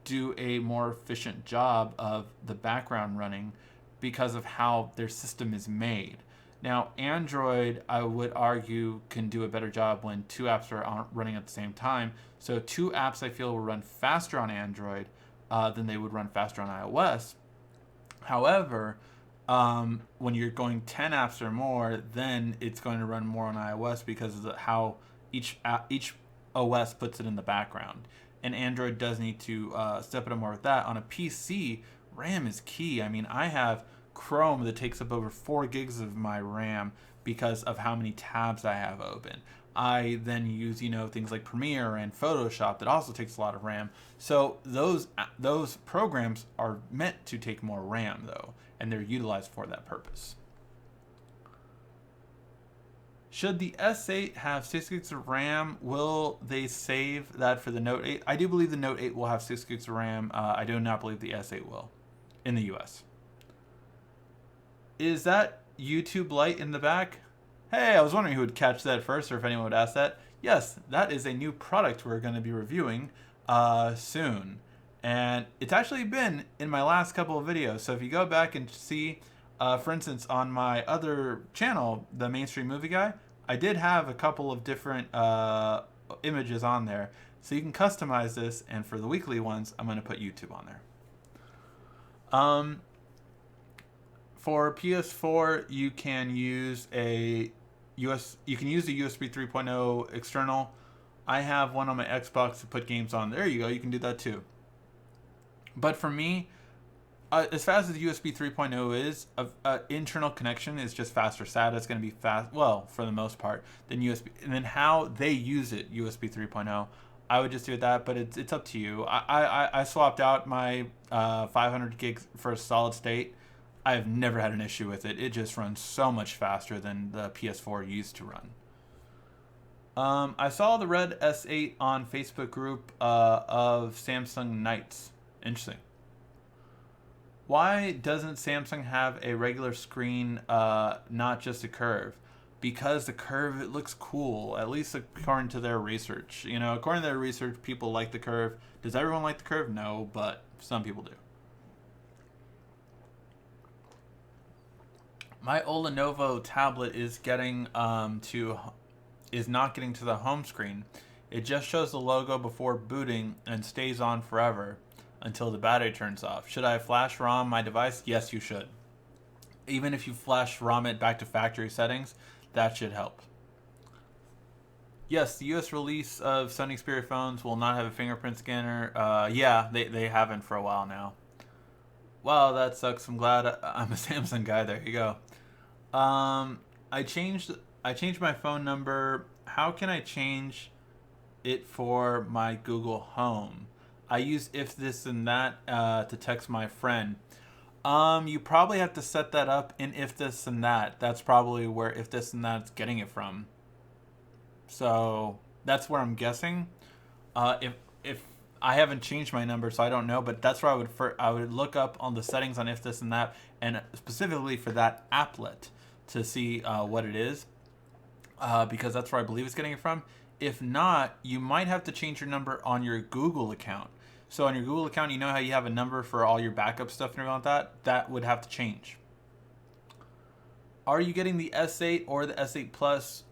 do a more efficient job of the background running because of how their system is made. Now, Android, I would argue, can do a better job when two apps are running at the same time. So two apps I feel will run faster on Android than they would run faster on iOS. However, when you're going 10 apps or more, then it's going to run more on iOS because of how each OS puts it in the background. And Android does need to step it up more with that. On a PC, RAM is key. I mean, I have Chrome that takes up over 4 gigs of my RAM because of how many tabs I have open. I then use, things like Premiere and Photoshop that also takes a lot of RAM. So those programs are meant to take more RAM though, and they're utilized for that purpose. Should the S8 have 6 gigs of RAM? Will they save that for the Note 8? I do believe the Note 8 will have 6 gigs of RAM. I do not believe the S8 will in the US. Is that YouTube Lite in the back? Hey, I was wondering who would catch that first, or if anyone would ask that. Yes, that is a new product we're going to be reviewing soon. And it's actually been in my last couple of videos. So if you go back and see, for instance, on my other channel, The Mainstream Movie Guy, I did have a couple of different images on there. So you can customize this, and for the weekly ones, I'm going to put YouTube on there. For PS4, you can use the USB 3.0 external. I have one on my Xbox to put games on. There you go. You can do that too. But for me, as fast as the USB 3.0 is, internal connection is just faster. SATA is going to be fast, well, for the most part, than USB. And then how they use it, USB 3.0, I would just do that, but it's up to you. I swapped out my 500 gigs for a solid state. I've never had an issue with it. It just runs so much faster than the PS4 used to run. I saw the red S8 on Facebook group of Samsung Knights. Interesting. Why doesn't Samsung have a regular screen, not just a curve? Because the curve, it looks cool, at least according to their research. According to their research, people like the curve. Does everyone like the curve? No, but some people do. My old Lenovo tablet is not getting to the home screen. It just shows the logo before booting and stays on forever until the battery turns off. Should I flash ROM my device? Yes, you should. Even if you flash ROM it back to factory settings, that should help. Yes, the US release of Sony Xperia phones will not have a fingerprint scanner. Yeah, they haven't for a while now. Wow, that sucks. I'm glad I'm a Samsung guy. There you go. I changed my phone number. How can I change it for my Google Home? I use if this and that to text my friend. You probably have to set that up in if this and that. That's probably where if this and that's getting it from. So that's where I'm guessing. If I haven't changed my number, so I don't know, but that's where I would look up on the settings on if this and that, and specifically for that applet to see what it is, because that's where I believe it's getting it from. If not, you might have to change your number on your Google account. So on your Google account, you know how you have a number for all your backup stuff and everything like that? That would have to change. Are you getting the S8 or the S8 Plus?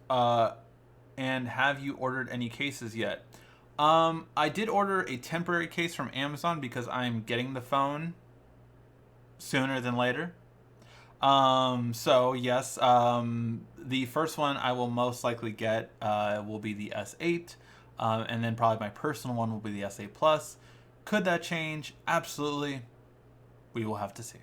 And have you ordered any cases yet? I did order a temporary case from Amazon because I'm getting the phone sooner than later. So yes, the first one I will most likely get will be the S8, and then probably my personal one will be the S8 Plus. Could that change? Absolutely. We will have to see.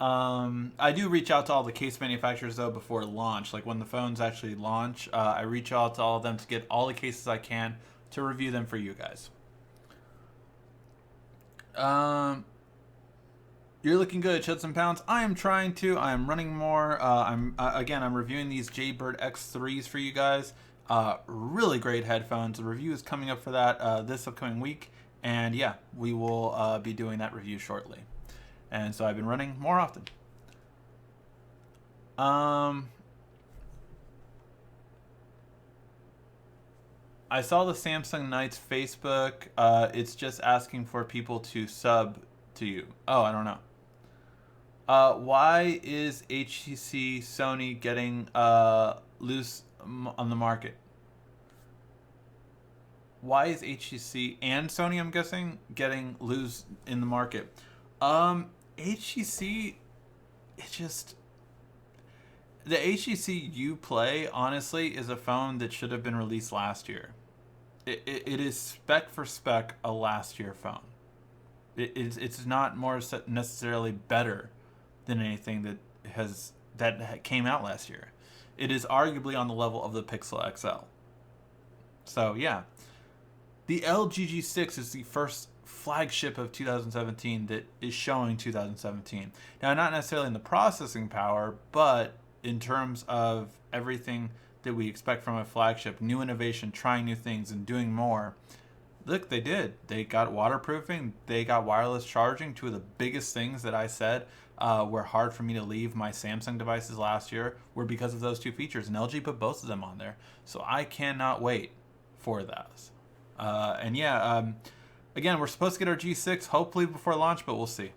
I do reach out to all the case manufacturers though before launch. Like when the phones actually launch, I reach out to all of them to get all the cases I can to review them for you guys. You're looking good. Shed some pounds. I am trying to. I am running more. I'm reviewing these Jaybird X3s for you guys. Really great headphones. The review is coming up for that this upcoming week, and yeah, we will be doing that review shortly. And so I've been running more often. I saw the Samsung Knights Facebook. It's just asking for people to sub to you. Oh, I don't know. Why is HTC Sony getting loose on the market? Why is HTC and Sony, I'm guessing, getting loose in the market? HTC, it's just... The HTC Uplay, honestly, is a phone that should have been released last year. It is spec for spec a last year phone. It's not more necessarily better than anything that came out last year. It is arguably on the level of the Pixel XL. So yeah, the LG G6 is the first flagship of 2017 that is showing 2017. Now, not necessarily in the processing power, but in terms of everything that we expect from a flagship, new innovation, trying new things, and doing more. Look, they did. They got waterproofing. They got wireless charging. Two of the biggest things that I said were hard for me to leave my Samsung devices last year were because of those two features. And LG put both of them on there. So I cannot wait for those. Again, we're supposed to get our G6 hopefully before launch, but we'll see.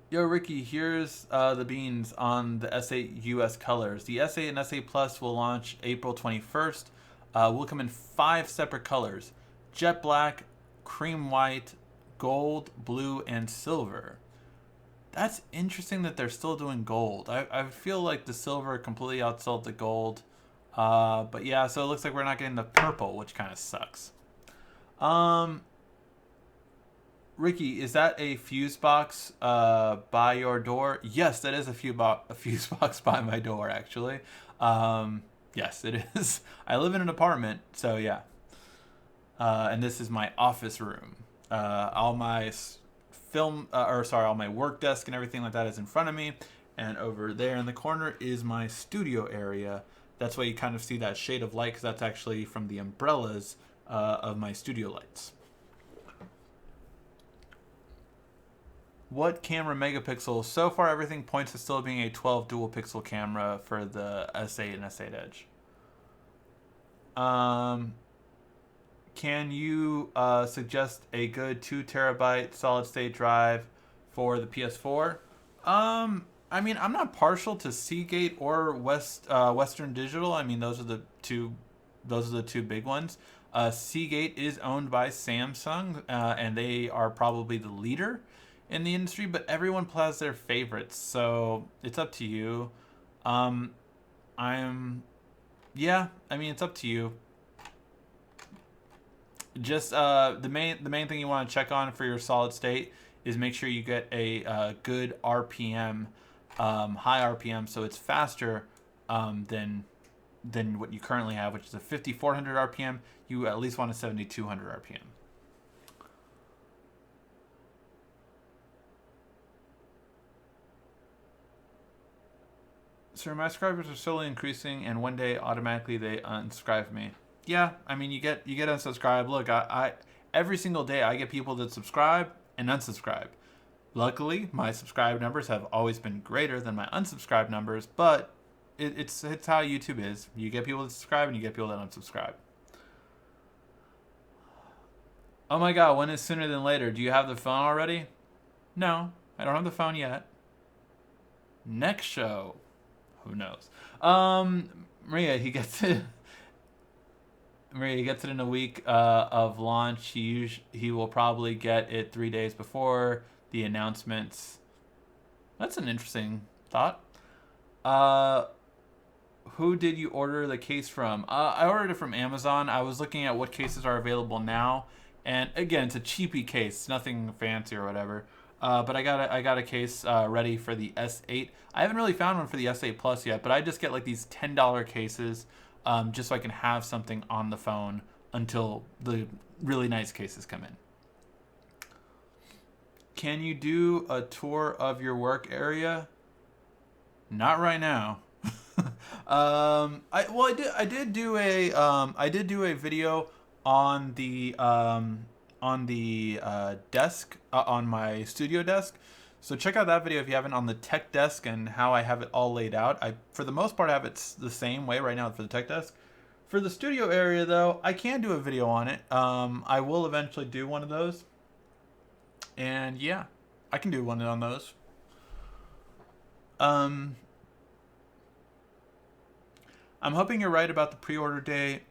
Yo, Ricky, here's the beans on the S8 US colors. The S8 and S8 Plus will launch April 21st. Will come in 5 separate colors: jet black, cream white, gold, blue, and silver. That's interesting that they're still doing gold. I feel like the silver completely outsold the gold. But yeah, so it looks like we're not getting the purple, which kind of sucks. Ricky, is that a fuse box by your door? Yes, that is a fuse box by my door, actually. Yes, it is. I live in an apartment, so yeah. And this is my office room. All my all my work desk and everything like that is in front of me. And over there in the corner is my studio area. That's why you kind of see that shade of light, because that's actually from the umbrellas of my studio lights. What camera megapixels? So far, everything points to still being a 12 dual pixel camera for the S8 and S8 Edge. Can you suggest a good 2 terabyte solid state drive for the PS4? I mean, I'm not partial to Seagate or Western Digital. I mean, those are the two big ones. Seagate is owned by Samsung, and they are probably the leader in the industry, but everyone has their favorites, so it's up to you. It's up to you. Just the main thing you want to check on for your solid state is make sure you get a good RPM, high RPM, so it's faster than what you currently have, which is a 5400 RPM. You at least want a 7200 RPM. Sir, my subscribers are slowly increasing, and one day automatically they unsubscribe me. Yeah, I mean you get unsubscribed. Look, I every single day I get people that subscribe and unsubscribe. Luckily, my subscribe numbers have always been greater than my unsubscribe numbers, but it's how YouTube is. You get people that subscribe and you get people that unsubscribe. Oh my god, when is sooner than later? Do you have the phone already? No, I don't have the phone yet. Next show. Who knows? Maria, he gets it. Maria, he gets it in a week of launch. He will probably get it 3 days before the announcements. That's an interesting thought. Who did you order the case from? I ordered it from Amazon. I was looking at what cases are available now, and again, it's a cheapy case, nothing fancy or whatever. But I got a case ready for the S8. I haven't really found one for the S8 Plus yet, but I just get like these $10 cases just so I can have something on the phone until the really nice cases come in. Can you do a tour of your work area? Not right now. I did do a video on the desk on my studio desk. So check out that video if you haven't, on the tech desk and how I have it all laid out. I, for the most part, have it the same way right now for the tech desk. For the studio area, though, I can do a video on it. I will eventually do one of those. And yeah, I can do one on those. I'm hoping you're right about the pre-order day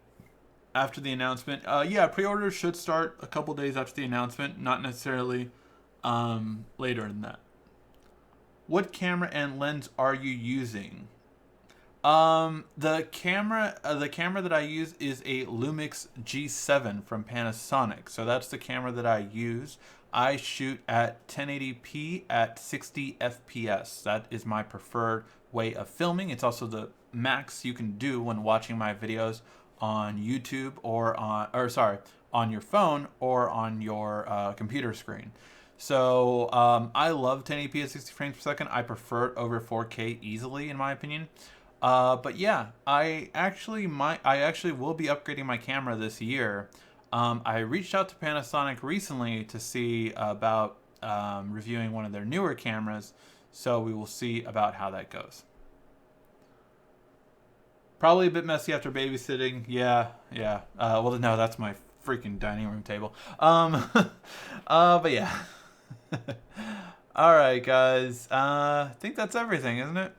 after the announcement. Yeah, pre-orders should start a couple days after the announcement, not necessarily later than that. What camera and lens are you using? The camera that I use is a Lumix G7 from Panasonic. So that's the camera that I use. I shoot at 1080p at 60 FPS. That is my preferred way of filming. It's also the max you can do when watching my videos on YouTube or on your phone or on your computer screen. So I love 1080p at 60 frames per second. I prefer it over 4K easily, in my opinion. But yeah, I actually will be upgrading my camera this year. I reached out to Panasonic recently to see about reviewing one of their newer cameras, so we will see about how that goes. Probably a bit messy after babysitting. Yeah. Well, no, that's my freaking dining room table. But yeah. All right, guys. I think that's everything, isn't it?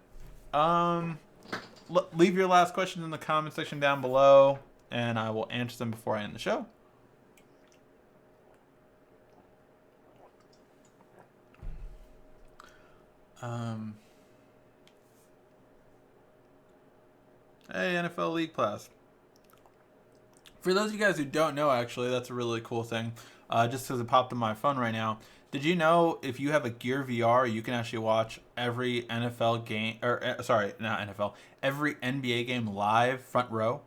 Leave your last questions in the comment section down below, and I will answer them before I end the show. Hey, NFL League Pass. For those of you guys who don't know, actually, that's a really cool thing. Just because it popped in my phone right now. Did you know if you have a Gear VR, you can actually watch every NFL game, or sorry, not NFL, every NBA game live front row?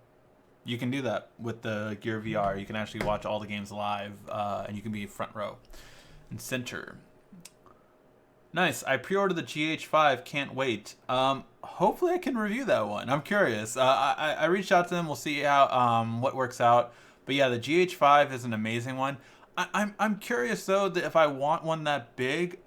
You can do that with the Gear VR. You can actually watch all the games live, and you can be front row and center. Nice. I pre-ordered the GH5. Can't wait. Hopefully I can review that one. I'm curious. I reached out to them. We'll see how what works out. But yeah, the GH5 is an amazing one. I'm curious though that if I want one that big,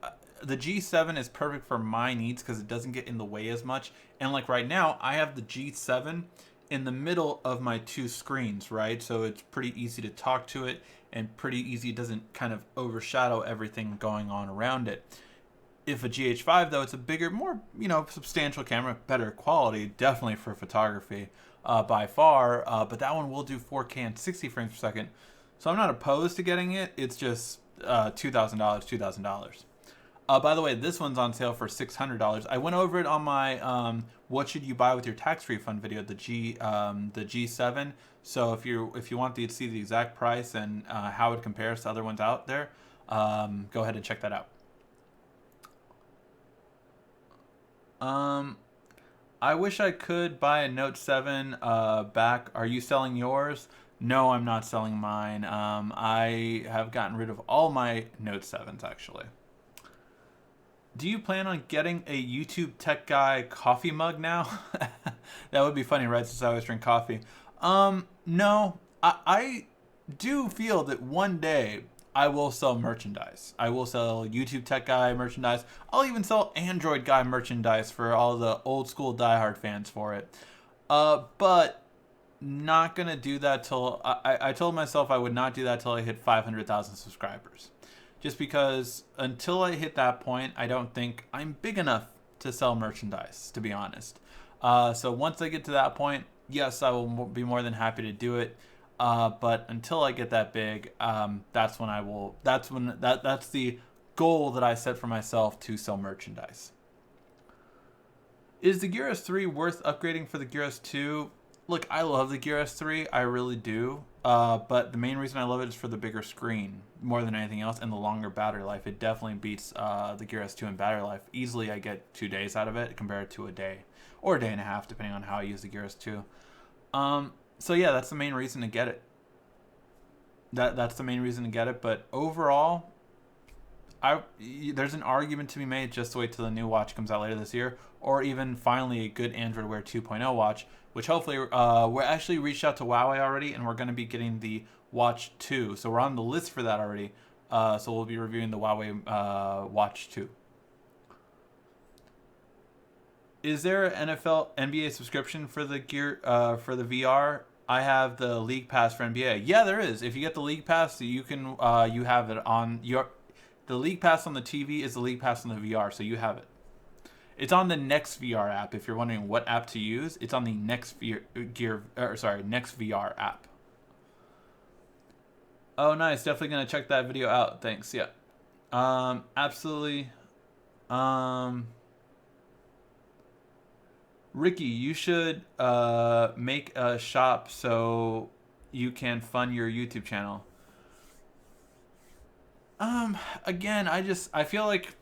the G7 is perfect for my needs because it doesn't get in the way as much. And like right now, I have the G7 in the middle of my two screens, right? So it's pretty easy to talk to it and pretty easy. It doesn't kind of overshadow everything going on around it. If a GH5 though, it's a bigger, more, substantial camera, better quality, definitely for photography by far. But that one will do 4K and 60 frames per second. So I'm not opposed to getting it. It's just $2,000. By the way, this one's on sale for $600. I went over it on my what should you buy with your tax refund video, the G7. So if you want to see the exact price and how it compares to other ones out there, go ahead and check that out. I wish I could buy a Note 7 back. Are you selling yours? No, I'm not selling mine. I have gotten rid of all my Note 7s, actually. Do you plan on getting a YouTube Tech Guy coffee mug now? That would be funny, right? Since I always drink coffee. No. I do feel that one day I will sell merchandise. I will sell YouTube Tech Guy merchandise. I'll even sell Android Guy merchandise for all the old school diehard fans for it. But not gonna do that till I told myself I would not do that till I hit 500,000 subscribers. Just because until I hit that point, I don't think I'm big enough to sell merchandise, to be honest. So once I get to that point, yes, I will be more than happy to do it. But until I get that big, that's when I will. That's the goal that I set for myself to sell merchandise. Is the Gear S3 worth upgrading for the Gear S2? Look, I love the Gear S3, I really do. But the main reason I love it is for the bigger screen more than anything else, and the longer battery life. It definitely beats the Gear S2 in battery life. Easily, I get 2 days out of it compared to a day or a day and a half, depending on how I use the Gear S2. So yeah, that's the main reason to get it. That's the main reason to get it. But overall, there's an argument to be made just to wait till the new watch comes out later this year, or even finally a good Android Wear 2.0 watch, which hopefully we're actually reached out to Huawei already, and we're going to be getting the Watch 2. So we're on the list for that already. So we'll be reviewing the Huawei Watch 2. Is there an NBA subscription for the Gear for the VR? I have the League Pass for NBA. Yeah, there is. If you get the League Pass, you can you have it on your. The League Pass on the TV is the League Pass on the VR, so you have it. It's on the Next VR app. If you're wondering what app to use, it's on the Next VR app. Oh, nice. Definitely gonna check that video out. Thanks. Yeah. Absolutely. Ricky, you should make a shop so you can fund your YouTube channel. Again, I feel like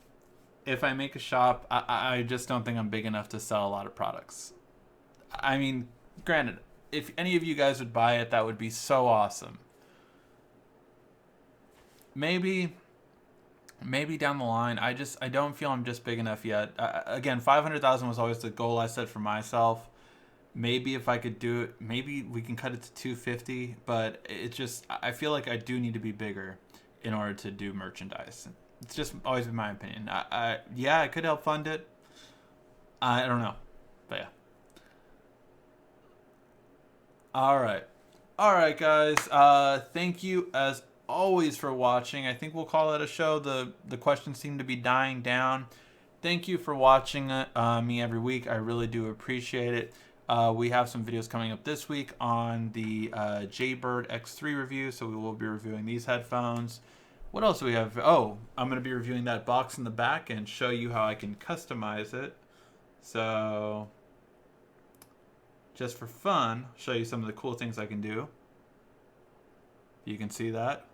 if I make a shop, I just don't think I'm big enough to sell a lot of products. I mean, granted, if any of you guys would buy it, that would be so awesome. Maybe down the line. I don't feel I'm just big enough yet. Again, 500,000 was always the goal I set for myself. Maybe if I could do it, maybe we can cut it to 250, but it's just, I feel like I do need to be bigger in order to do merchandise. It's just always been my opinion. Yeah, I could help fund it. I don't know, but yeah. All right, guys. Thank you as always for watching. I think we'll call it a show. The questions seem to be dying down. Thank you for watching me every week. I really do appreciate it. We have some videos coming up this week on the Jaybird X3 review, so we will be reviewing these headphones. What else do we have? Oh, I'm going to be reviewing that box in the back and show you how I can customize it. So, just for fun, I'll show you some of the cool things I can do. You can see that.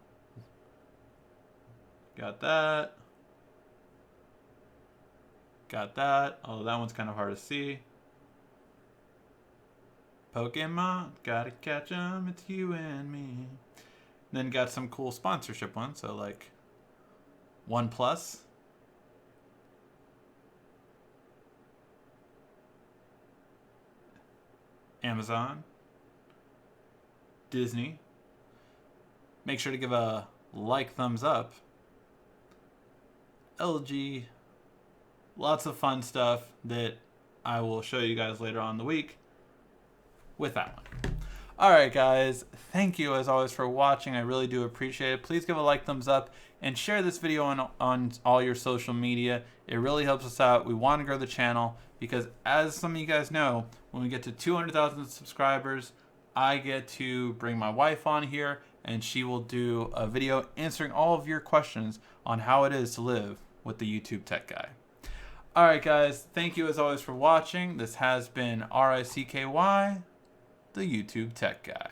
Got that. Got that. Although that one's kind of hard to see. Pokemon, gotta catch 'em, it's you and me. Then got some cool sponsorship ones, so like OnePlus. Amazon. Disney. Make sure to give a like, thumbs up. LG. Lots of fun stuff that I will show you guys later on in the week with that one. Alright guys, thank you as always for watching. I really do appreciate it. Please give a like, thumbs up, and share this video on all your social media. It really helps us out. We want to grow the channel because, as some of you guys know, when we get to 200,000 subscribers, I get to bring my wife on here, and she will do a video answering all of your questions on how it is to live with the YouTube Tech Guy. Alright guys, thank you as always for watching. This has been RICKY, the YouTube Tech Guy.